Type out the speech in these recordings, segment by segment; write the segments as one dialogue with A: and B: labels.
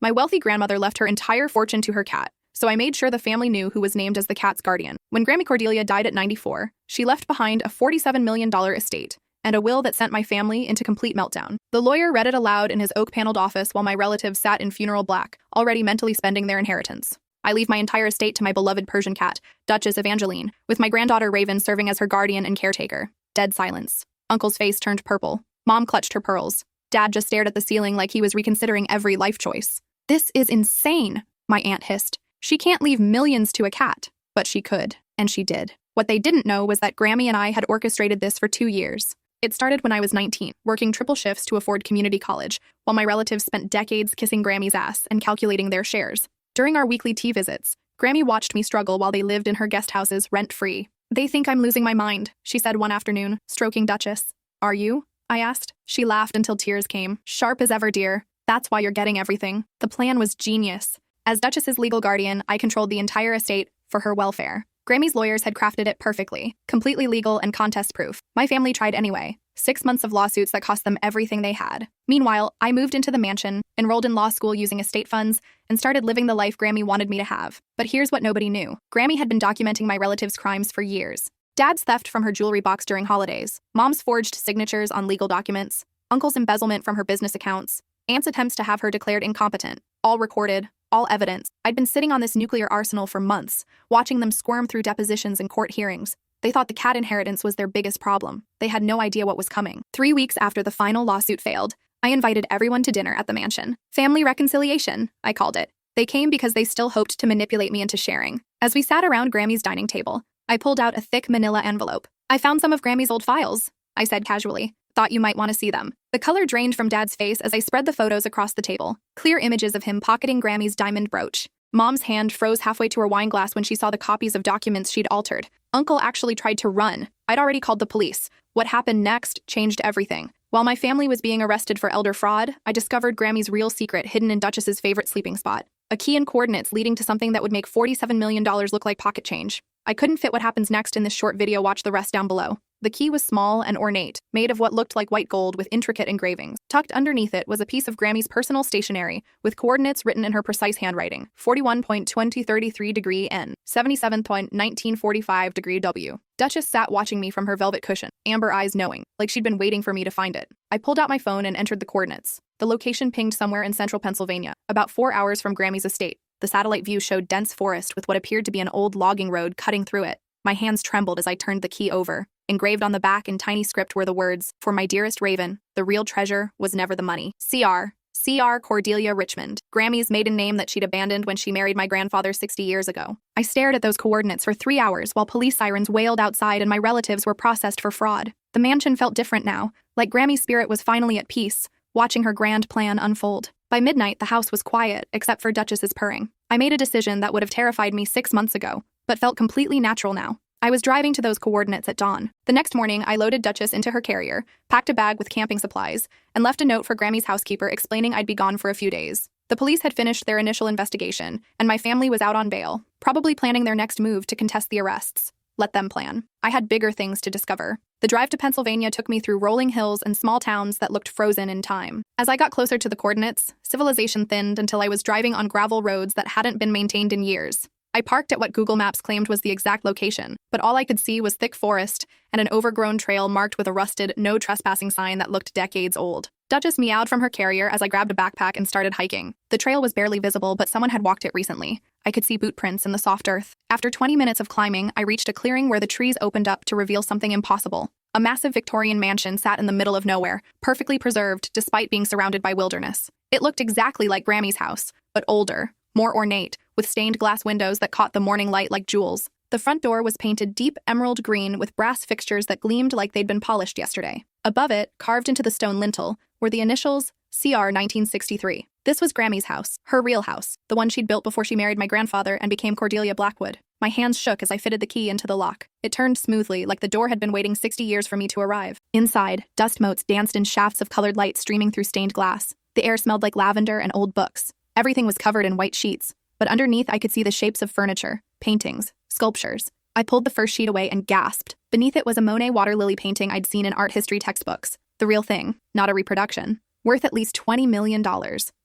A: My wealthy grandmother left her entire fortune to her cat, so I made sure the family knew who was named as the cat's guardian. When Grammy Cordelia died at 94, she left behind a $47 million estate and a will that sent my family into complete meltdown. The lawyer read it aloud in his oak-paneled office while my relatives sat in funeral black, already mentally spending their inheritance. I leave my entire estate to my beloved Persian cat, Duchess Evangeline, with my granddaughter Raven serving as her guardian and caretaker. Dead silence. Uncle's face turned purple. Mom clutched her pearls. Dad just stared at the ceiling like he was reconsidering every life choice. "This is insane," my aunt hissed. "She can't leave millions to a cat." But she could, and she did. What they didn't know was that Grammy and I had orchestrated this for 2 years. It started when I was 19, working triple shifts to afford community college, while my relatives spent decades kissing Grammy's ass and calculating their shares. During our weekly tea visits, Grammy watched me struggle while they lived in her guest houses rent-free. "They think I'm losing my mind," she said one afternoon, stroking Duchess. "Are you?" I asked. She laughed until tears came. "Sharp as ever, dear. That's why you're getting everything." The plan was genius. As Duchess's legal guardian, I controlled the entire estate for her welfare. Grammy's lawyers had crafted it perfectly, completely legal and contest-proof. My family tried anyway. 6 months of lawsuits that cost them everything they had. Meanwhile, I moved into the mansion, enrolled in law school using estate funds, and started living the life Grammy wanted me to have. But here's what nobody knew. Grammy had been documenting my relatives' crimes for years. Dad's theft from her jewelry box during holidays, Mom's forged signatures on legal documents, Uncle's embezzlement from her business accounts, Aunt's attempts to have her declared incompetent, all recorded, all evidence. I'd been sitting on this nuclear arsenal for months, watching them squirm through depositions and court hearings. They thought the cat inheritance was their biggest problem. They had no idea what was coming. 3 weeks after the final lawsuit failed, I invited everyone to dinner at the mansion. Family reconciliation, I called it. They came because they still hoped to manipulate me into sharing. As we sat around Grammy's dining table, I pulled out a thick manila envelope. "I found some of Grammy's old files," I said casually. "Thought you might want to see them." The color drained from Dad's face as I spread the photos across the table. Clear images of him pocketing Grammy's diamond brooch. Mom's hand froze halfway to her wine glass when she saw the copies of documents she'd altered. Uncle actually tried to run. I'd already called the police. What happened next changed everything. While my family was being arrested for elder fraud, I discovered Grammy's real secret hidden in Duchess's favorite sleeping spot. A key and coordinates leading to something that would make $47 million look like pocket change. I couldn't fit what happens next in this short video. Watch the rest down below. The key was small and ornate, made of what looked like white gold with intricate engravings. Tucked underneath it was a piece of Grammy's personal stationery, with coordinates written in her precise handwriting: 41.2033 degree N, 77.1945 degree W. Duchess sat watching me from her velvet cushion, amber eyes knowing, like she'd been waiting for me to find it. I pulled out my phone and entered the coordinates. The location pinged somewhere in central Pennsylvania, about 4 hours from Grammy's estate. The satellite view showed dense forest with what appeared to be an old logging road cutting through it. My hands trembled as I turned the key over. Engraved on the back in tiny script were the words, "For my dearest Raven, the real treasure was never the money. C.R. Cordelia Richmond," Grammy's maiden name that she'd abandoned when she married my grandfather 60 years ago. I stared at those coordinates for 3 hours while police sirens wailed outside and my relatives were processed for fraud. The mansion felt different now, like Grammy's spirit was finally at peace, watching her grand plan unfold. By midnight, the house was quiet, except for Duchess's purring. I made a decision that would have terrified me 6 months ago, but felt completely natural now. I was driving to those coordinates at dawn. The next morning, I loaded Duchess into her carrier, packed a bag with camping supplies, and left a note for Grammy's housekeeper explaining I'd be gone for a few days. The police had finished their initial investigation, and my family was out on bail, probably planning their next move to contest the arrests. Let them plan. I had bigger things to discover. The drive to Pennsylvania took me through rolling hills and small towns that looked frozen in time. As I got closer to the coordinates, civilization thinned until I was driving on gravel roads that hadn't been maintained in years. I parked at what Google Maps claimed was the exact location, but all I could see was thick forest and an overgrown trail marked with a rusted "no trespassing" sign that looked decades old. Duchess meowed from her carrier as I grabbed a backpack and started hiking. The trail was barely visible, but someone had walked it recently. I could see boot prints in the soft earth. After 20 minutes of climbing, I reached a clearing where the trees opened up to reveal something impossible. A massive Victorian mansion sat in the middle of nowhere, perfectly preserved despite being surrounded by wilderness. It looked exactly like Grammy's house, but older, more ornate, with stained glass windows that caught the morning light like jewels. The front door was painted deep emerald green with brass fixtures that gleamed like they'd been polished yesterday. Above it, carved into the stone lintel, were the initials CR 1963. This was Grammy's house, her real house, the one she'd built before she married my grandfather and became Cordelia Blackwood. My hands shook as I fitted the key into the lock. It turned smoothly, like the door had been waiting 60 years for me to arrive. Inside, dust motes danced in shafts of colored light streaming through stained glass. The air smelled like lavender and old books. Everything was covered in white sheets, but underneath I could see the shapes of furniture, paintings, sculptures. I pulled the first sheet away and gasped. Beneath it was a Monet water lily painting I'd seen in art history textbooks. The real thing, not a reproduction. Worth at least $20 million.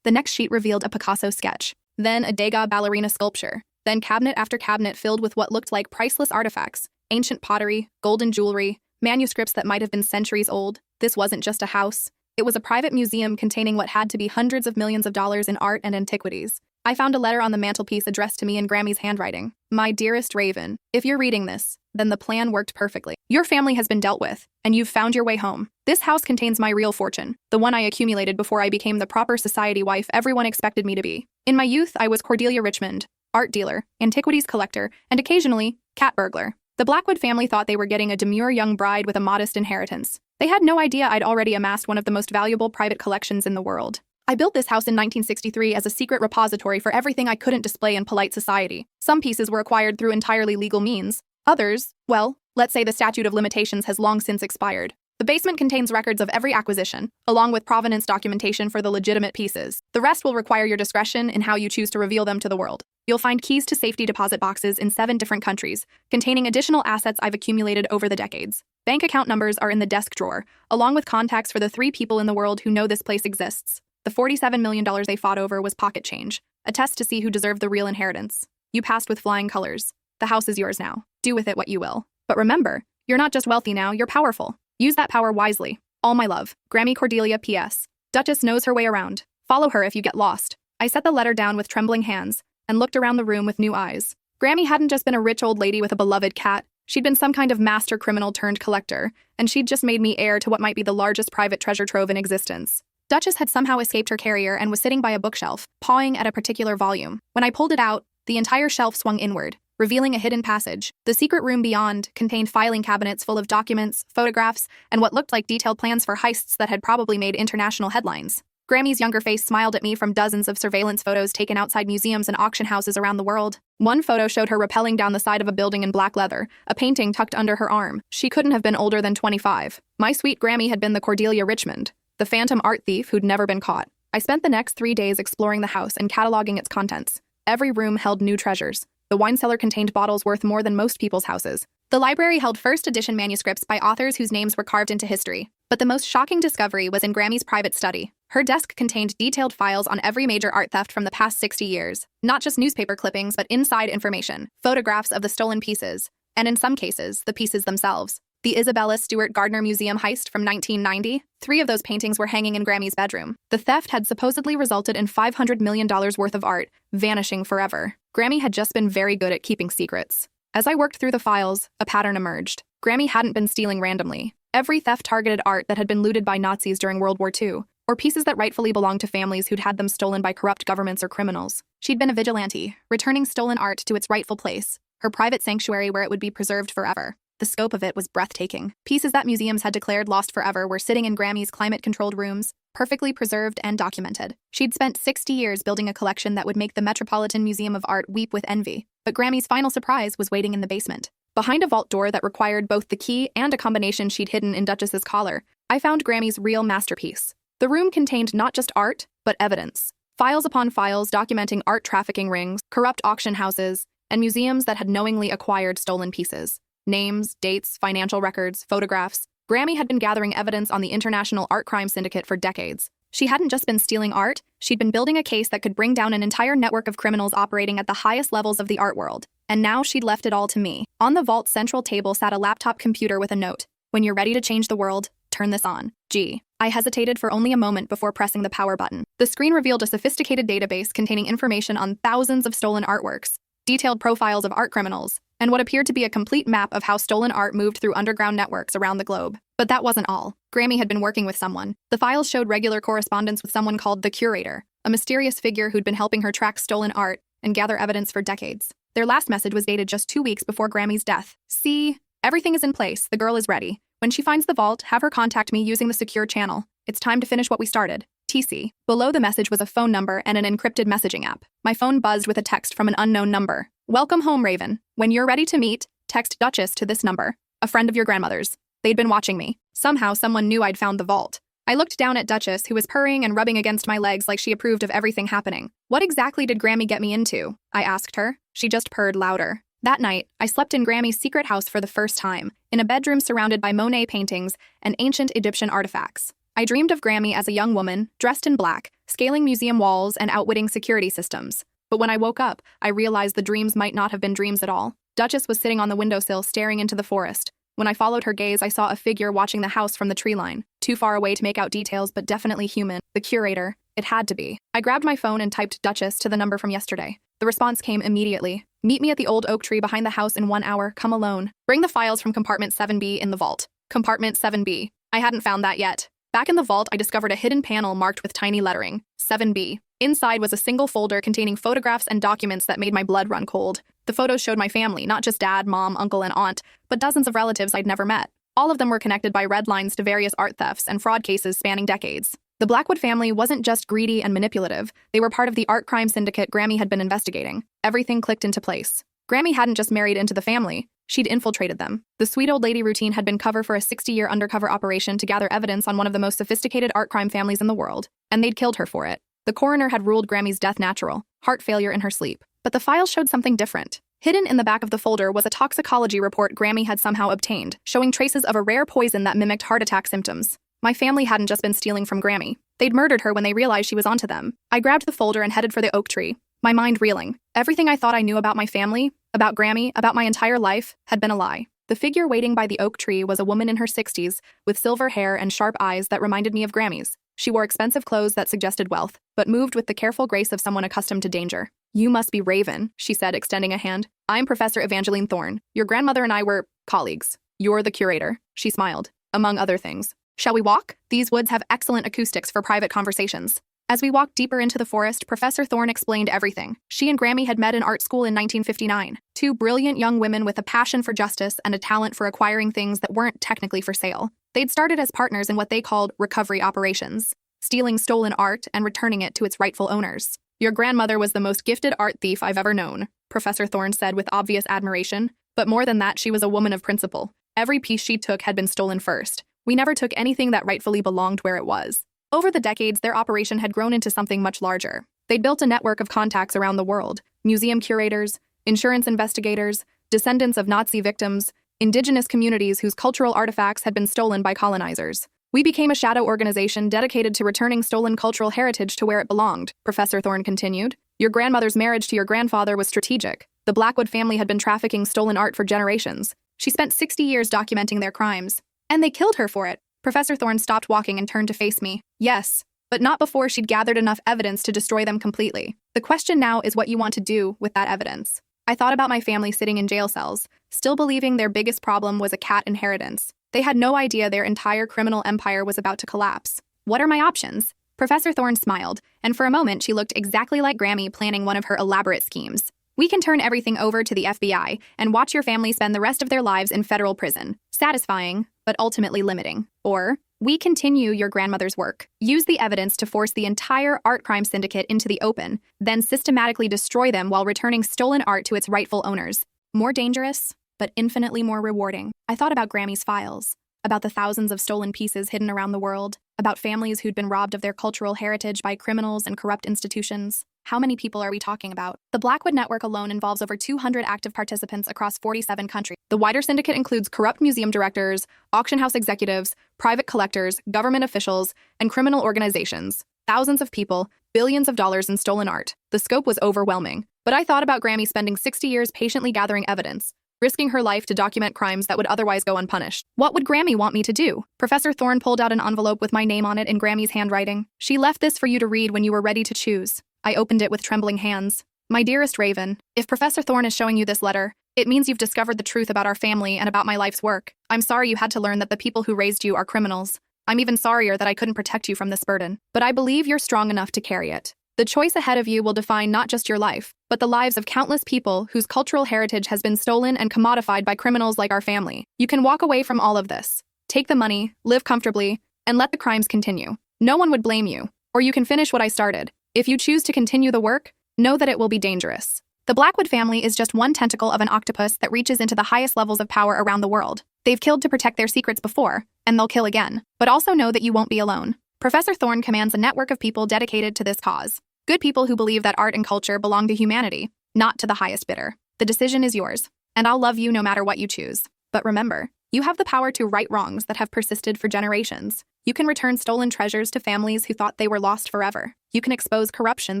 A: The next sheet revealed a Picasso sketch, then a Degas ballerina sculpture, then cabinet after cabinet filled with what looked like priceless artifacts, ancient pottery, golden jewelry, manuscripts that might have been centuries old. This wasn't just a house. It was a private museum containing what had to be hundreds of millions of dollars in art and antiquities. I found a letter on the mantelpiece addressed to me in Grammy's handwriting. My dearest Raven, if you're reading this, then the plan worked perfectly. Your family has been dealt with, and you've found your way home. This house contains my real fortune, the one I accumulated before I became the proper society wife everyone expected me to be. In my youth, I was Cordelia Richmond, art dealer, antiquities collector, and occasionally, cat burglar. The Blackwood family thought they were getting a demure young bride with a modest inheritance. They had no idea I'd already amassed one of the most valuable private collections in the world. I built this house in 1963 as a secret repository for everything I couldn't display in polite society. Some pieces were acquired through entirely legal means. Others, well, let's say the statute of limitations has long since expired. The basement contains records of every acquisition, along with provenance documentation for the legitimate pieces. The rest will require your discretion in how you choose to reveal them to the world. You'll find keys to safety deposit boxes in 7 different countries, containing additional assets I've accumulated over the decades. Bank account numbers are in the desk drawer, along with contacts for the 3 people in the world who know this place exists. The $47 million they fought over was pocket change, a test to see who deserved the real inheritance. You passed with flying colors. The house is yours now. Do with it what you will. But remember, you're not just wealthy now, you're powerful. Use that power wisely. All my love. Grammy Cordelia P.S. Duchess knows her way around. Follow her if you get lost. I set the letter down with trembling hands and looked around the room with new eyes. Grammy hadn't just been a rich old lady with a beloved cat. She'd been some kind of master criminal turned collector, and she'd just made me heir to what might be the largest private treasure trove in existence. Duchess had somehow escaped her carrier and was sitting by a bookshelf, pawing at a particular volume. When I pulled it out, the entire shelf swung inward, revealing a hidden passage. The secret room beyond contained filing cabinets full of documents, photographs, and what looked like detailed plans for heists that had probably made international headlines. Grammy's younger face smiled at me from dozens of surveillance photos taken outside museums and auction houses around the world. One photo showed her rappelling down the side of a building in black leather, a painting tucked under her arm. She couldn't have been older than 25. My sweet Grammy had been the Cordelia Richmond, the phantom art thief who'd never been caught. I spent the next 3 days exploring the house and cataloging its contents. Every room held new treasures. The wine cellar contained bottles worth more than most people's houses. The library held first edition manuscripts by authors whose names were carved into history. But the most shocking discovery was in Grammy's private study. Her desk contained detailed files on every major art theft from the past 60 years. Not just newspaper clippings, but inside information, photographs of the stolen pieces, and in some cases, the pieces themselves. The Isabella Stewart Gardner Museum heist from 1990, 3 of those paintings were hanging in Grammy's bedroom. The theft had supposedly resulted in $500 million worth of art vanishing forever. Grammy had just been very good at keeping secrets. As I worked through the files, a pattern emerged. Grammy hadn't been stealing randomly. Every theft targeted art that had been looted by Nazis during World War II, or pieces that rightfully belonged to families who'd had them stolen by corrupt governments or criminals. She'd been a vigilante, returning stolen art to its rightful place, her private sanctuary where it would be preserved forever. The scope of it was breathtaking. Pieces that museums had declared lost forever were sitting in Grammy's climate-controlled rooms, perfectly preserved and documented. She'd spent 60 years building a collection that would make the Metropolitan Museum of Art weep with envy. But Grammy's final surprise was waiting in the basement. Behind a vault door that required both the key and a combination she'd hidden in Duchess's collar, I found Grammy's real masterpiece. The room contained not just art, but evidence. Files upon files documenting art trafficking rings, corrupt auction houses, and museums that had knowingly acquired stolen pieces. Names, dates, financial records, photographs. Grammy had been gathering evidence on the International Art Crime Syndicate for decades. She hadn't just been stealing art, she'd been building a case that could bring down an entire network of criminals operating at the highest levels of the art world. And now she'd left it all to me. On the vault's central table sat a laptop computer with a note. When you're ready to change the world, turn this on. G. I hesitated for only a moment before pressing the power button. The screen revealed a sophisticated database containing information on thousands of stolen artworks, detailed profiles of art criminals, and what appeared to be a complete map of how stolen art moved through underground networks around the globe. But that wasn't all. Grammy had been working with someone. The files showed regular correspondence with someone called the Curator, a mysterious figure who'd been helping her track stolen art and gather evidence for decades. Their last message was dated just 2 weeks before Grammy's death. See, everything is in place. The girl is ready. When she finds the vault, have her contact me using the secure channel. It's time to finish what we started. TC. Below the message was a phone number and an encrypted messaging app. My phone buzzed with a text from an unknown number. Welcome home, Raven. When you're ready to meet, text Duchess to this number. A friend of your grandmother's. They'd been watching me. Somehow, someone knew I'd found the vault. I looked down at Duchess, who was purring and rubbing against my legs like she approved of everything happening. What exactly did Grammy get me into? I asked her. She just purred louder. That night, I slept in Grammy's secret house for the first time, in a bedroom surrounded by Monet paintings and ancient Egyptian artifacts. I dreamed of Grammy as a young woman, dressed in black, scaling museum walls and outwitting security systems. But when I woke up, I realized the dreams might not have been dreams at all. Duchess was sitting on the windowsill staring into the forest. When I followed her gaze, I saw a figure watching the house from the tree line. Too far away to make out details, but definitely human. The curator. It had to be. I grabbed my phone and typed Duchess to the number from yesterday. The response came immediately. Meet me at the old oak tree behind the house in 1 hour. Come alone. Bring the files from compartment 7B in the vault. Compartment 7B. I hadn't found that yet. Back in the vault, I discovered a hidden panel marked with tiny lettering. 7B. Inside was a single folder containing photographs and documents that made my blood run cold. The photos showed my family, not just dad, mom, uncle, and aunt, but dozens of relatives I'd never met. All of them were connected by red lines to various art thefts and fraud cases spanning decades. The Blackwood family wasn't just greedy and manipulative. They were part of the art crime syndicate Grammy had been investigating. Everything clicked into place. Grammy hadn't just married into the family. She'd infiltrated them. The sweet old lady routine had been cover for a 60-year undercover operation to gather evidence on one of the most sophisticated art crime families in the world, and they'd killed her for it. The coroner had ruled Grammy's death natural, heart failure in her sleep. But the files showed something different. Hidden in the back of the folder was a toxicology report Grammy had somehow obtained, showing traces of a rare poison that mimicked heart attack symptoms. My family hadn't just been stealing from Grammy. They'd murdered her when they realized she was onto them. I grabbed the folder and headed for the oak tree, my mind reeling. Everything I thought I knew about my family, about Grammy, about my entire life, had been a lie. The figure waiting by the oak tree was a woman in her 60s, with silver hair and sharp eyes that reminded me of Grammy's. She wore expensive clothes that suggested wealth, but moved with the careful grace of someone accustomed to danger. You must be Raven, she said, extending a hand. I'm Professor Evangeline Thorne. Your grandmother and I were colleagues. You're the curator. She smiled, among other things. Shall we walk? These woods have excellent acoustics for private conversations. As we walked deeper into the forest, Professor Thorne explained everything. She and Grammy had met in art school in 1959. Two brilliant young women with a passion for justice and a talent for acquiring things that weren't technically for sale. They'd started as partners in what they called recovery operations, stealing stolen art and returning it to its rightful owners. Your grandmother was the most gifted art thief I've ever known, Professor Thorne said with obvious admiration. But more than that, she was a woman of principle. Every piece she took had been stolen first. We never took anything that rightfully belonged where it was. Over the decades, their operation had grown into something much larger. They'd built a network of contacts around the world: museum curators, insurance investigators, descendants of Nazi victims, indigenous communities whose cultural artifacts had been stolen by colonizers. We became a shadow organization dedicated to returning stolen cultural heritage to where it belonged, Professor Thorne continued. Your grandmother's marriage to your grandfather was strategic. The Blackwood family had been trafficking stolen art for generations. She spent 60 years documenting their crimes. And they killed her for it. Professor Thorne stopped walking and turned to face me. Yes, but not before she'd gathered enough evidence to destroy them completely. The question now is what you want to do with that evidence. I thought about my family sitting in jail cells, still believing their biggest problem was a cat inheritance. They had no idea their entire criminal empire was about to collapse. What are my options? Professor Thorne smiled, and for a moment she looked exactly like Grammy planning one of her elaborate schemes. We can turn everything over to the FBI and watch your family spend the rest of their lives in federal prison. Satisfying, but ultimately limiting. Or, we continue your grandmother's work. Use the evidence to force the entire art crime syndicate into the open, then systematically destroy them while returning stolen art to its rightful owners. More dangerous, but infinitely more rewarding. I thought about Grammy's files, about the thousands of stolen pieces hidden around the world, about families who'd been robbed of their cultural heritage by criminals and corrupt institutions. How many people are we talking about? The Blackwood Network alone involves over 200 active participants across 47 countries. The wider syndicate includes corrupt museum directors, auction house executives, private collectors, government officials, and criminal organizations. Thousands of people, billions of dollars in stolen art. The scope was overwhelming. But I thought about Grammy spending 60 years patiently gathering evidence, risking her life to document crimes that would otherwise go unpunished. What would Grammy want me to do? Professor Thorne pulled out an envelope with my name on it in Grammy's handwriting. She left this for you to read when you were ready to choose. I opened it with trembling hands. My dearest Raven, if Professor Thorne is showing you this letter, it means you've discovered the truth about our family and about my life's work. I'm sorry you had to learn that the people who raised you are criminals. I'm even sorrier that I couldn't protect you from this burden. But I believe you're strong enough to carry it. The choice ahead of you will define not just your life, but the lives of countless people whose cultural heritage has been stolen and commodified by criminals like our family. You can walk away from all of this, take the money, live comfortably, and let the crimes continue. No one would blame you. Or you can finish what I started. If you choose to continue the work, know that it will be dangerous. The Blackwood family is just one tentacle of an octopus that reaches into the highest levels of power around the world. They've killed to protect their secrets before, and they'll kill again. But also know that you won't be alone. Professor Thorne commands a network of people dedicated to this cause. Good people who believe that art and culture belong to humanity, not to the highest bidder. The decision is yours, and I'll love you no matter what you choose. But remember, you have the power to right wrongs that have persisted for generations. You can return stolen treasures to families who thought they were lost forever. You can expose corruption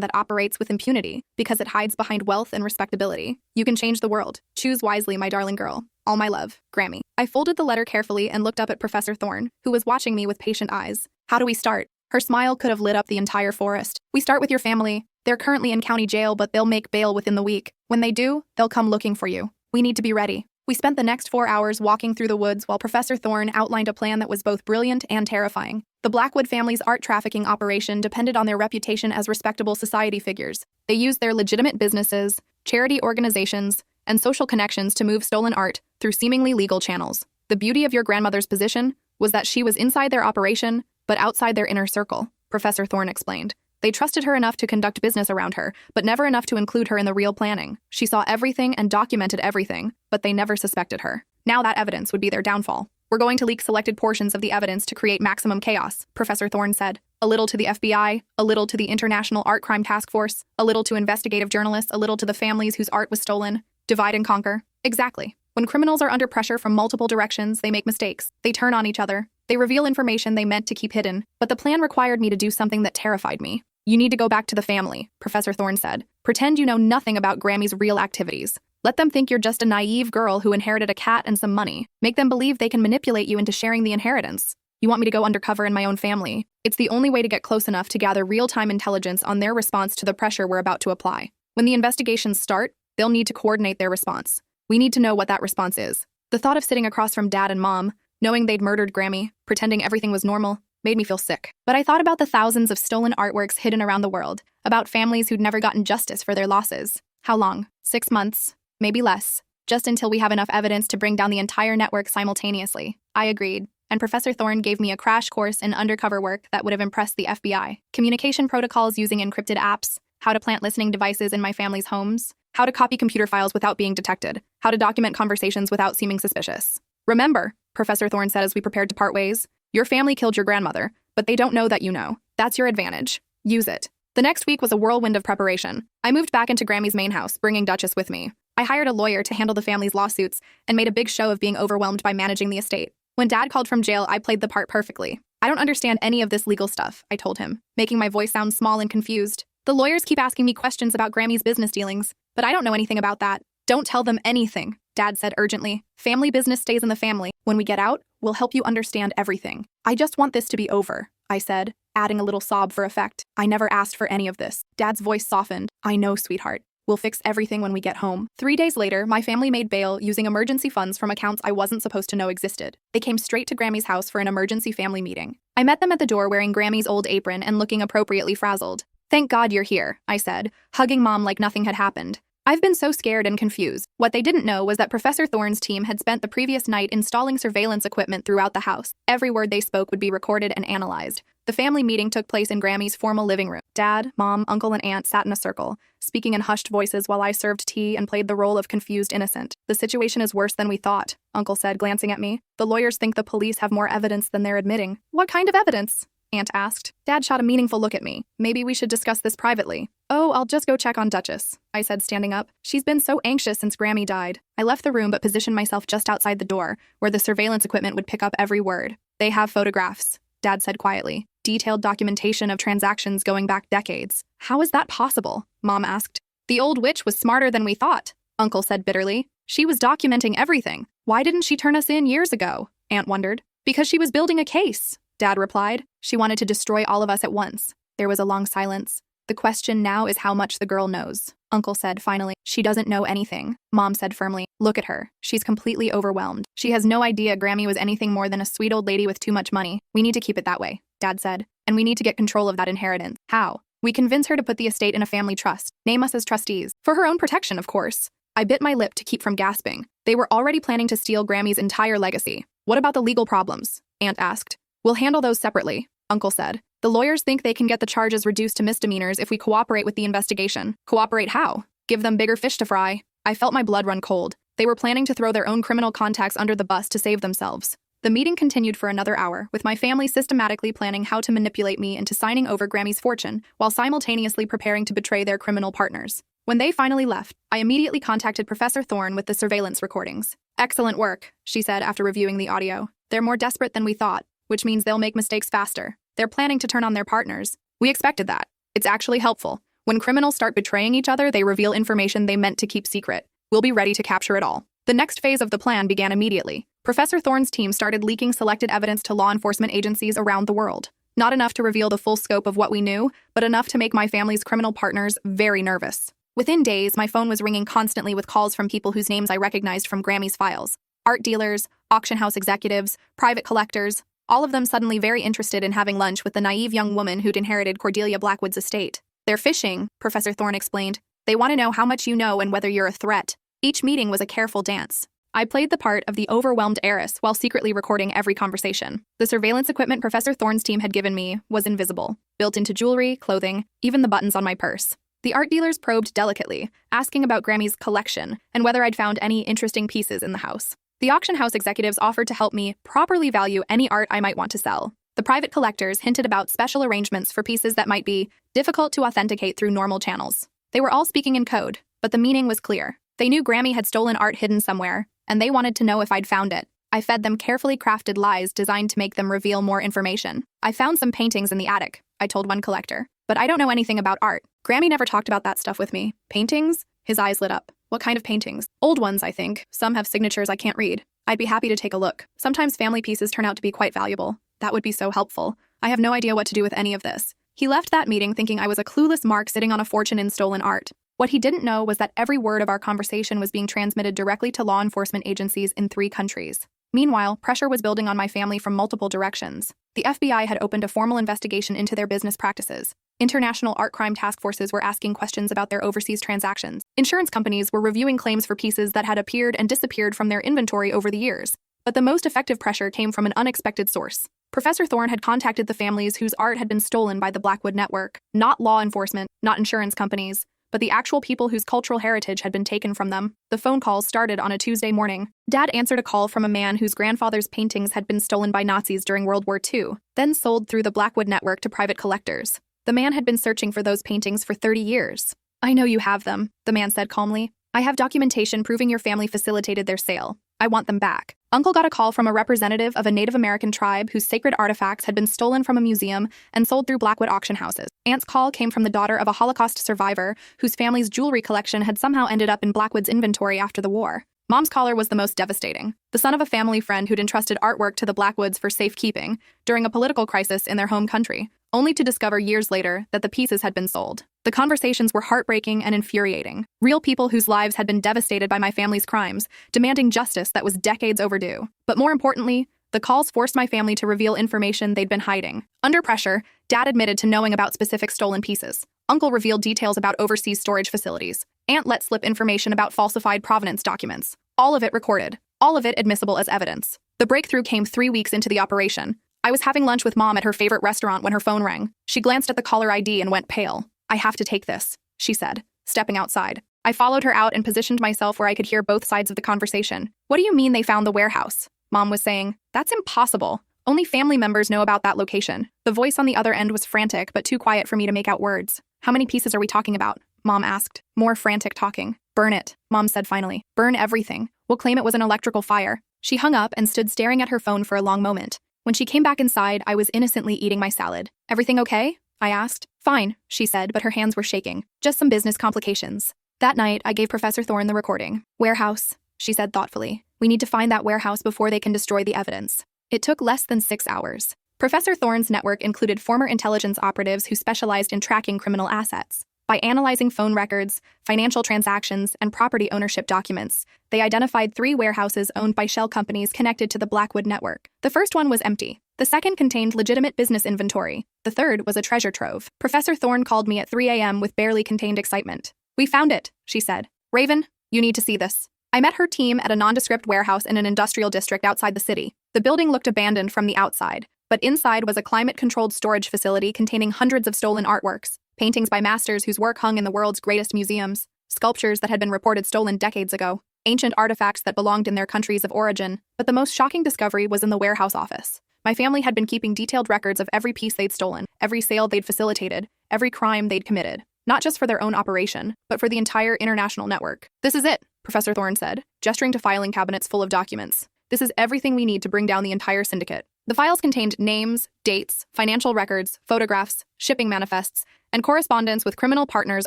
A: that operates with impunity because it hides behind wealth and respectability. You can change the world. Choose wisely, my darling girl. All my love, Grammy. I folded the letter carefully and looked up at Professor Thorne, who was watching me with patient eyes. How do we start? Her smile could have lit up the entire forest. We start with your family. They're currently in county jail, but they'll make bail within the week. When they do, they'll come looking for you. We need to be ready. We spent the next 4 hours walking through the woods while Professor Thorne outlined a plan that was both brilliant and terrifying. The Blackwood family's art trafficking operation depended on their reputation as respectable society figures. They used their legitimate businesses, charity organizations, and social connections to move stolen art through seemingly legal channels. The beauty of your grandmother's position was that she was inside their operation, but outside their inner circle, Professor Thorne explained. They trusted her enough to conduct business around her, but never enough to include her in the real planning. She saw everything and documented everything, but they never suspected her. Now that evidence would be their downfall. We're going to leak selected portions of the evidence to create maximum chaos, Professor Thorne said. A little to the FBI, a little to the International Art Crime Task Force, a little to investigative journalists, a little to the families whose art was stolen. Divide and conquer. Exactly. When criminals are under pressure from multiple directions, they make mistakes. They turn on each other. They reveal information they meant to keep hidden. But the plan required me to do something that terrified me. You need to go back to the family, Professor Thorne said. Pretend you know nothing about Grammy's real activities. Let them think you're just a naive girl who inherited a cat and some money. Make them believe they can manipulate you into sharing the inheritance. You want me to go undercover in my own family? It's the only way to get close enough to gather real-time intelligence on their response to the pressure we're about to apply. When the investigations start, they'll need to coordinate their response. We need to know what that response is. The thought of sitting across from Dad and Mom, knowing they'd murdered Grammy, pretending everything was normal, made me feel sick. But I thought about the thousands of stolen artworks hidden around the world, about families who'd never gotten justice for their losses. How long? 6 months? Maybe less. Just until we have enough evidence to bring down the entire network simultaneously. I agreed, and Professor Thorne gave me a crash course in undercover work that would have impressed the FBI. Communication protocols using encrypted apps, how to plant listening devices in my family's homes, how to copy computer files without being detected, how to document conversations without seeming suspicious. Remember, Professor Thorne said as we prepared to part ways, your family killed your grandmother, but they don't know that you know. That's your advantage. Use it. The next week was a whirlwind of preparation. I moved back into Grammy's main house, bringing Duchess with me. I hired a lawyer to handle the family's lawsuits and made a big show of being overwhelmed by managing the estate. When Dad called from jail, I played the part perfectly. I don't understand any of this legal stuff, I told him, making my voice sound small and confused. The lawyers keep asking me questions about Grammy's business dealings, but I don't know anything about that. Don't tell them anything, Dad said urgently. Family business stays in the family. When we get out, we'll help you understand everything. I just want this to be over, I said, adding a little sob for effect. I never asked for any of this. Dad's voice softened. I know, sweetheart. We'll fix everything when we get home. 3 days later, my family made bail using emergency funds from accounts I wasn't supposed to know existed. They came straight to Grammy's house for an emergency family meeting. I met them at the door wearing Grammy's old apron and looking appropriately frazzled. Thank God you're here, I said, hugging Mom like nothing had happened. I've been so scared and confused. What they didn't know was that Professor Thorne's team had spent the previous night installing surveillance equipment throughout the house. Every word they spoke would be recorded and analyzed. The family meeting took place in Grammy's formal living room. Dad, Mom, Uncle, and Aunt sat in a circle, speaking in hushed voices while I served tea and played the role of confused innocent. The situation is worse than we thought, Uncle said, glancing at me. The lawyers think the police have more evidence than they're admitting. What kind of evidence? Aunt asked. Dad shot a meaningful look at me. Maybe we should discuss this privately. Oh, I'll just go check on Duchess, I said, standing up. She's been so anxious since Grammy died. I left the room but positioned myself just outside the door, where the surveillance equipment would pick up every word. They have photographs, Dad said quietly. Detailed documentation of transactions going back decades. How is that possible? Mom asked. The old witch was smarter than we thought, Uncle said bitterly. She was documenting everything. Why didn't she turn us in years ago? Aunt wondered. Because she was building a case, Dad replied. She wanted to destroy all of us at once. There was a long silence. The question now is how much the girl knows, Uncle said finally. She doesn't know anything, Mom said firmly. Look at her. She's completely overwhelmed. She has no idea Grammy was anything more than a sweet old lady with too much money. We need to keep it that way, Dad said. And we need to get control of that inheritance. How? We convince her to put the estate in a family trust. Name us as trustees. For her own protection, of course. I bit my lip to keep from gasping. They were already planning to steal Grammy's entire legacy. What about the legal problems? Aunt asked. We'll handle those separately, Uncle said. The lawyers think they can get the charges reduced to misdemeanors if we cooperate with the investigation. Cooperate how? Give them bigger fish to fry. I felt my blood run cold. They were planning to throw their own criminal contacts under the bus to save themselves. The meeting continued for another hour, with my family systematically planning how to manipulate me into signing over Grammy's fortune while simultaneously preparing to betray their criminal partners. When they finally left, I immediately contacted Professor Thorne with the surveillance recordings. Excellent work, she said after reviewing the audio. They're more desperate than we thought, which means they'll make mistakes faster. They're planning to turn on their partners. We expected that. It's actually helpful. When criminals start betraying each other, they reveal information they meant to keep secret. We'll be ready to capture it all. The next phase of the plan began immediately. Professor Thorne's team started leaking selected evidence to law enforcement agencies around the world. Not enough to reveal the full scope of what we knew, but enough to make my family's criminal partners very nervous. Within days, my phone was ringing constantly with calls from people whose names I recognized from Grammy's files. Art dealers, auction house executives, private collectors, all of them suddenly very interested in having lunch with the naive young woman who'd inherited Cordelia Blackwood's estate. They're fishing, Professor Thorne explained. They want to know how much you know and whether you're a threat. Each meeting was a careful dance. I played the part of the overwhelmed heiress while secretly recording every conversation. The surveillance equipment Professor Thorne's team had given me was invisible, built into jewelry, clothing, even the buttons on my purse. The art dealers probed delicately, asking about Grammy's collection and whether I'd found any interesting pieces in the house. The auction house executives offered to help me properly value any art I might want to sell. The private collectors hinted about special arrangements for pieces that might be difficult to authenticate through normal channels. They were all speaking in code, but the meaning was clear. They knew Grammy had stolen art hidden somewhere, and they wanted to know if I'd found it. I fed them carefully crafted lies designed to make them reveal more information. I found some paintings in the attic, I told one collector, but I don't know anything about art. Grammy never talked about that stuff with me. Paintings? His eyes lit up. What kind of paintings? Old ones, I think. Some have signatures I can't read. I'd be happy to take a look. Sometimes family pieces turn out to be quite valuable. That would be so helpful. I have no idea what to do with any of this. He left that meeting thinking I was a clueless mark sitting on a fortune in stolen art. What he didn't know was that every word of our conversation was being transmitted directly to law enforcement agencies in 3 countries. Meanwhile, pressure was building on my family from multiple directions. The FBI had opened a formal investigation into their business practices. International art crime task forces were asking questions about their overseas transactions. Insurance companies were reviewing claims for pieces that had appeared and disappeared from their inventory over the years. But the most effective pressure came from an unexpected source. Professor Thorne had contacted the families whose art had been stolen by the Blackwood Network. Not law enforcement, not insurance companies, but the actual people whose cultural heritage had been taken from them. The phone calls started on a Tuesday morning. Dad answered a call from a man whose grandfather's paintings had been stolen by Nazis during World War II, then sold through the Blackwood Network to private collectors. The man had been searching for those paintings for 30 years. I know you have them, the man said calmly. I have documentation proving your family facilitated their sale. I want them back. Uncle got a call from a representative of a Native American tribe whose sacred artifacts had been stolen from a museum and sold through Blackwood auction houses. Aunt's call came from the daughter of a Holocaust survivor whose family's jewelry collection had somehow ended up in Blackwood's inventory after the war. Mom's caller was the most devastating. The son of a family friend who'd entrusted artwork to the Blackwoods for safekeeping during a political crisis in their home country, only to discover years later that the pieces had been sold. The conversations were heartbreaking and infuriating. Real people whose lives had been devastated by my family's crimes, demanding justice that was decades overdue. But more importantly, the calls forced my family to reveal information they'd been hiding. Under pressure, Dad admitted to knowing about specific stolen pieces. Uncle revealed details about overseas storage facilities. Aunt let slip information about falsified provenance documents. All of it recorded. All of it admissible as evidence. The breakthrough came 3 weeks into the operation. I was having lunch with Mom at her favorite restaurant when her phone rang. She glanced at the caller ID and went pale. I have to take this, she said, stepping outside. I followed her out and positioned myself where I could hear both sides of the conversation. What do you mean they found the warehouse? Mom was saying. That's impossible. Only family members know about that location. The voice on the other end was frantic, but too quiet for me to make out words. How many pieces are we talking about? Mom asked. More frantic talking. Burn it, Mom said finally. Burn everything. We'll claim it was an electrical fire. She hung up and stood staring at her phone for a long moment. When she came back inside, I was innocently eating my salad. Everything okay? I asked. Fine, she said, but her hands were shaking. Just some business complications. That night, I gave Professor Thorne the recording. Warehouse, she said thoughtfully. We need to find that warehouse before they can destroy the evidence. It took less than 6 hours. Professor Thorne's network included former intelligence operatives who specialized in tracking criminal assets. By analyzing phone records, financial transactions, and property ownership documents, they identified 3 warehouses owned by shell companies connected to the Blackwood Network. The first one was empty. The second contained legitimate business inventory. The third was a treasure trove. Professor Thorne called me at 3 a.m. with barely contained excitement. We found it, she said. Raven, you need to see this. I met her team at a nondescript warehouse in an industrial district outside the city. The building looked abandoned from the outside, but inside was a climate-controlled storage facility containing hundreds of stolen artworks, paintings by masters whose work hung in the world's greatest museums, sculptures that had been reported stolen decades ago, ancient artifacts that belonged in their countries of origin. But the most shocking discovery was in the warehouse office. My family had been keeping detailed records of every piece they'd stolen, every sale they'd facilitated, every crime they'd committed. Not just for their own operation, but for the entire international network. This is it, Professor Thorne said, gesturing to filing cabinets full of documents. This is everything we need to bring down the entire syndicate. The files contained names, dates, financial records, photographs, shipping manifests, and correspondence with criminal partners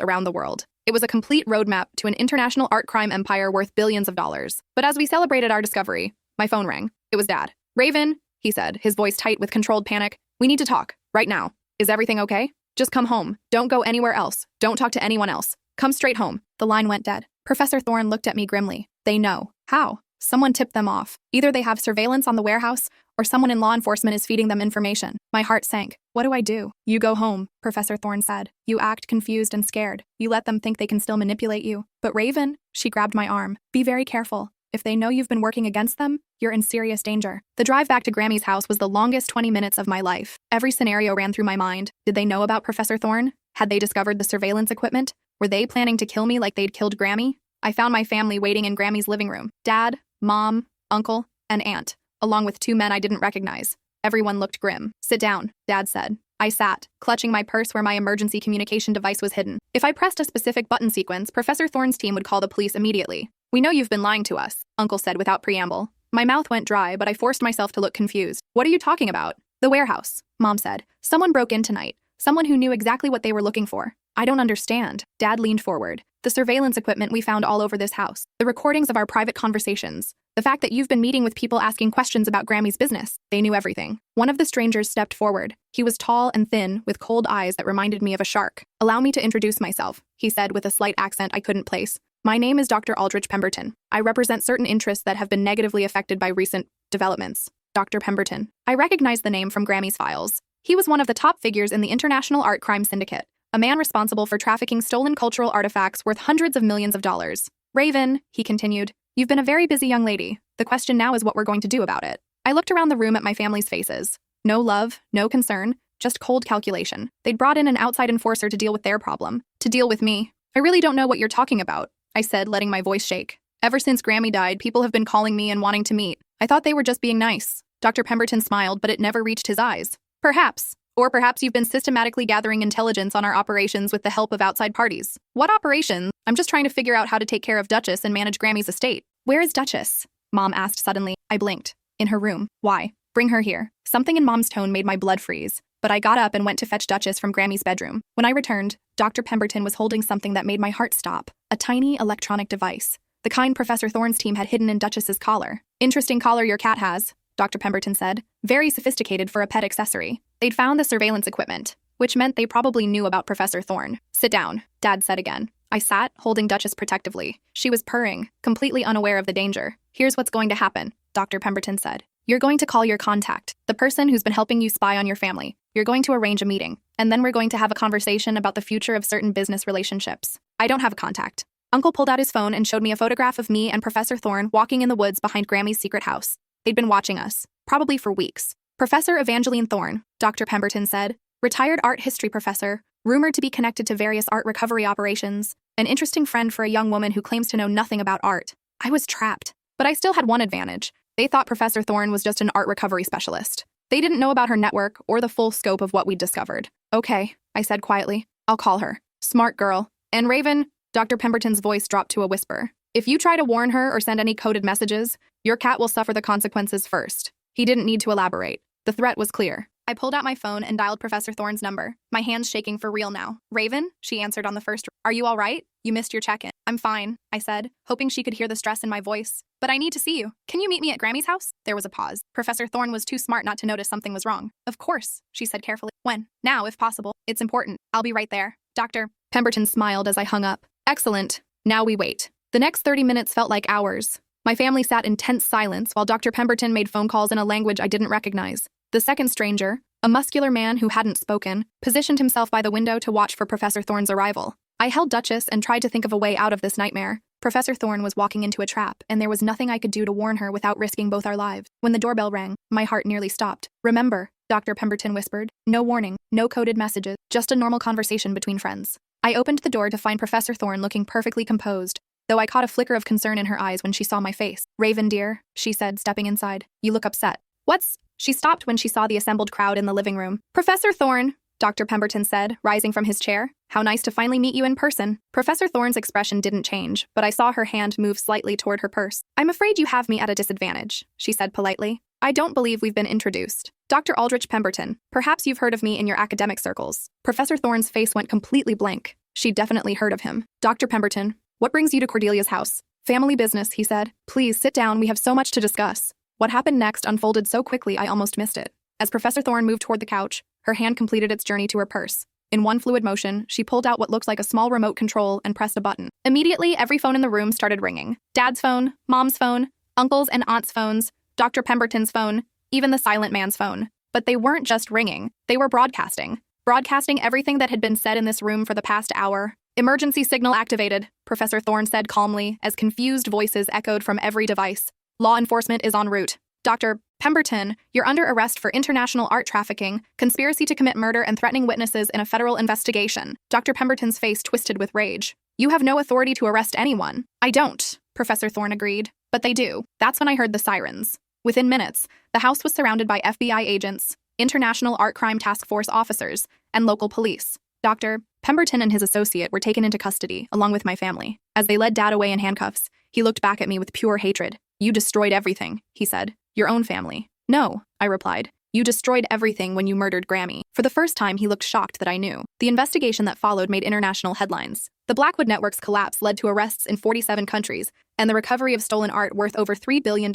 A: around the world. It was a complete roadmap to an international art crime empire worth billions of dollars. But as we celebrated our discovery, my phone rang. It was Dad. "Raven," he said, his voice tight with controlled panic. "We need to talk. Right now. Is everything okay? Just come home. Don't go anywhere else. Don't talk to anyone else. Come straight home." The line went dead. Professor Thorne looked at me grimly. "They know." "How?" "Someone tipped them off. Either they have surveillance on the warehouse, or someone in law enforcement is feeding them information." My heart sank. "What do I do?" "You go home," Professor Thorne said. "You act confused and scared. You let them think they can still manipulate you." "But Raven," she grabbed my arm, "be very careful. If they know you've been working against them, you're in serious danger." The drive back to Grammy's house was the longest 20 minutes of my life. Every scenario ran through my mind. Did they know about Professor Thorne? Had they discovered the surveillance equipment? Were they planning to kill me like they'd killed Grammy? I found my family waiting in Grammy's living room. Dad, Mom, Uncle, and Aunt, along with two men I didn't recognize. Everyone looked grim. "Sit down," Dad said. I sat, clutching my purse where my emergency communication device was hidden. If I pressed a specific button sequence, Professor Thorne's team would call the police immediately. "We know you've been lying to us," Uncle said without preamble. My mouth went dry, but I forced myself to look confused. "What are you talking about?" "The warehouse," Mom said. "Someone broke in tonight. Someone who knew exactly what they were looking for." "I don't understand." Dad leaned forward. "The surveillance equipment we found all over this house. The recordings of our private conversations. The fact that you've been meeting with people asking questions about Grammy's business. They knew everything." One of the strangers stepped forward. He was tall and thin, with cold eyes that reminded me of a shark. "Allow me to introduce myself," he said with a slight accent I couldn't place. "My name is Dr. Aldrich Pemberton. I represent certain interests that have been negatively affected by recent developments." Dr. Pemberton. I recognized the name from Grammy's files. He was one of the top figures in the International Art Crime Syndicate, a man responsible for trafficking stolen cultural artifacts worth hundreds of millions of dollars. "Raven," he continued, "you've been a very busy young lady. The question now is what we're going to do about it." I looked around the room at my family's faces. No love, no concern, just cold calculation. They'd brought in an outside enforcer to deal with their problem, to deal with me. "I really don't know what you're talking about," I said, letting my voice shake. "Ever since Grammy died, people have been calling me and wanting to meet. I thought they were just being nice." Dr. Pemberton smiled, but it never reached his eyes. "Perhaps. Or perhaps you've been systematically gathering intelligence on our operations with the help of outside parties." "What operations?" "I'm just trying to figure out how to take care of Duchess and manage Grammy's estate." "Where is Duchess?" Mom asked suddenly. I blinked. "In her room." "Why?" "Bring her here." Something in Mom's tone made my blood freeze, but I got up and went to fetch Duchess from Grammy's bedroom. When I returned, Dr. Pemberton was holding something that made my heart stop. A tiny electronic device. The kind Professor Thorne's team had hidden in Duchess's collar. "Interesting collar your cat has," Dr. Pemberton said. "Very sophisticated for a pet accessory." They'd found the surveillance equipment, which meant they probably knew about Professor Thorne. "Sit down," Dad said again. I sat, holding Duchess protectively. She was purring, completely unaware of the danger. "Here's what's going to happen," Dr. Pemberton said. "You're going to call your contact, the person who's been helping you spy on your family. You're going to arrange a meeting, and then we're going to have a conversation about the future of certain business relationships." "I don't have a contact." Uncle pulled out his phone and showed me a photograph of me and Professor Thorne walking in the woods behind Grammy's secret house. They'd been watching us, probably for weeks. "Professor Evangeline Thorne," Dr. Pemberton said. "Retired art history professor, rumored to be connected to various art recovery operations. An interesting friend for a young woman who claims to know nothing about art." I was trapped. But I still had one advantage. They thought Professor Thorne was just an art recovery specialist. They didn't know about her network or the full scope of what we'd discovered. "Okay," I said quietly. "I'll call her." "Smart girl. And Raven," Dr. Pemberton's voice dropped to a whisper. "If you try to warn her or send any coded messages, your cat will suffer the consequences first." He didn't need to elaborate. The threat was clear. I pulled out my phone and dialed Professor Thorne's number, my hands shaking for real now. "Raven," she answered on the first. "Are you all right? You missed your check-in." "I'm fine," I said, hoping she could hear the stress in my voice. "But I need to see you. Can you meet me at Grammy's house?" There was a pause. Professor Thorne was too smart not to notice something was wrong. "Of course," she said carefully. "When?" "Now, if possible. It's important. I'll be right there." Dr. Pemberton smiled as I hung up. "Excellent. Now we wait." The next 30 minutes felt like hours. My family sat in tense silence while Dr. Pemberton made phone calls in a language I didn't recognize. The second stranger, a muscular man who hadn't spoken, positioned himself by the window to watch for Professor Thorne's arrival. I held Duchess and tried to think of a way out of this nightmare. Professor Thorne was walking into a trap, and there was nothing I could do to warn her without risking both our lives. When the doorbell rang, my heart nearly stopped. "Remember," Dr. Pemberton whispered, "no warning, no coded messages, just a normal conversation between friends." I opened the door to find Professor Thorne looking perfectly composed, though I caught a flicker of concern in her eyes when she saw my face. "Raven, dear," she said, stepping inside. "You look upset." "What's—" She stopped when she saw the assembled crowd in the living room. "Professor Thorne," Dr. Pemberton said, rising from his chair. "How nice to finally meet you in person." Professor Thorne's expression didn't change, but I saw her hand move slightly toward her purse. "I'm afraid you have me at a disadvantage," she said politely. I don't believe we've been introduced. Dr. Aldrich Pemberton, perhaps you've heard of me in your academic circles. Professor Thorne's face went completely blank. She'd definitely heard of him. Dr. Pemberton, what brings you to Cordelia's house? Family business, he said. Please sit down, we have so much to discuss. What happened next unfolded so quickly I almost missed it. As Professor Thorne moved toward the couch, her hand completed its journey to her purse. In one fluid motion, she pulled out what looked like a small remote control and pressed a button. Immediately, every phone in the room started ringing. Dad's phone, Mom's phone, uncle's and aunt's phones, Dr. Pemberton's phone, even the silent man's phone. But they weren't just ringing, they were broadcasting. Broadcasting everything that had been said in this room for the past hour. Emergency signal activated, Professor Thorne said calmly, as confused voices echoed from every device. Law enforcement is en route. Dr. Pemberton, you're under arrest for international art trafficking, conspiracy to commit murder, and threatening witnesses in a federal investigation. Dr. Pemberton's face twisted with rage. You have no authority to arrest anyone. I don't, Professor Thorne agreed. But they do. That's when I heard the sirens. Within minutes, the house was surrounded by FBI agents, International Art Crime Task Force officers, and local police. Dr. Pemberton and his associate were taken into custody, along with my family. As they led Dad away in handcuffs, he looked back at me with pure hatred. You destroyed everything, he said. Your own family. No, I replied. You destroyed everything when you murdered Grammy. For the first time, he looked shocked that I knew. The investigation that followed made international headlines. The Blackwood Network's collapse led to arrests in 47 countries, and the recovery of stolen art worth over $3 billion.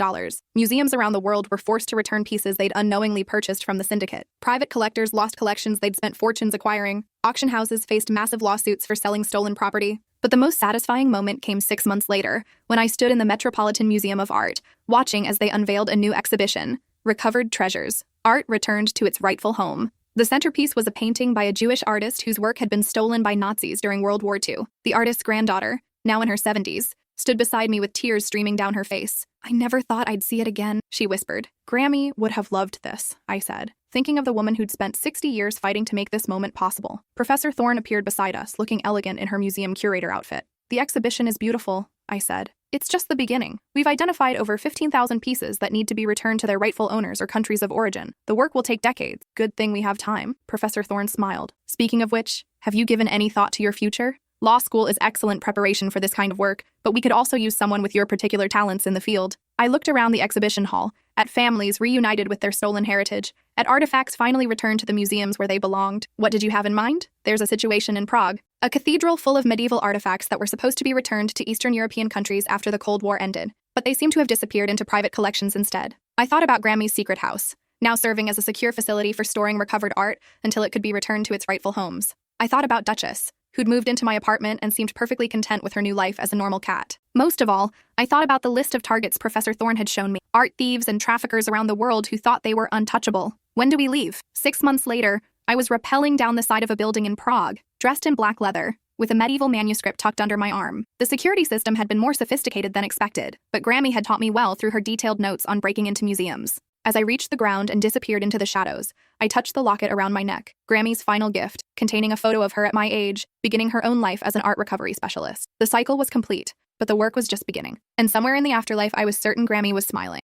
A: Museums around the world were forced to return pieces they'd unknowingly purchased from the syndicate. Private collectors lost collections they'd spent fortunes acquiring. Auction houses faced massive lawsuits for selling stolen property. But the most satisfying moment came 6 months later, when I stood in the Metropolitan Museum of Art, watching as they unveiled a new exhibition, Recovered Treasures. Art returned to its rightful home. The centerpiece was a painting by a Jewish artist whose work had been stolen by Nazis during World War II. The artist's granddaughter, now in her 70s, stood beside me with tears streaming down her face. I never thought I'd see it again, she whispered. Grammy would have loved this, I said, thinking of the woman who'd spent 60 years fighting to make this moment possible. Professor Thorne appeared beside us, looking elegant in her museum curator outfit. The exhibition is beautiful, I said. It's just the beginning. We've identified over 15,000 pieces that need to be returned to their rightful owners or countries of origin. The work will take decades. Good thing we have time. Professor Thorne smiled. Speaking of which, have you given any thought to your future? Law school is excellent preparation for this kind of work, but we could also use someone with your particular talents in the field. I looked around the exhibition hall, at families reunited with their stolen heritage, at artifacts finally returned to the museums where they belonged. What did you have in mind? There's a situation in Prague. A cathedral full of medieval artifacts that were supposed to be returned to Eastern European countries after the Cold War ended, but they seem to have disappeared into private collections instead. I thought about Grammy's secret house, now serving as a secure facility for storing recovered art until it could be returned to its rightful homes. I thought about Duchess, who'd moved into my apartment and seemed perfectly content with her new life as a normal cat. Most of all, I thought about the list of targets Professor Thorne had shown me, art thieves and traffickers around the world who thought they were untouchable. When do we leave? 6 months later, I was rappelling down the side of a building in Prague, dressed in black leather, with a medieval manuscript tucked under my arm. The security system had been more sophisticated than expected, but Grammy had taught me well through her detailed notes on breaking into museums. As I reached the ground and disappeared into the shadows, I touched the locket around my neck, Grammy's final gift, containing a photo of her at my age, beginning her own life as an art recovery specialist. The cycle was complete, but the work was just beginning. And somewhere in the afterlife, I was certain Grammy was smiling.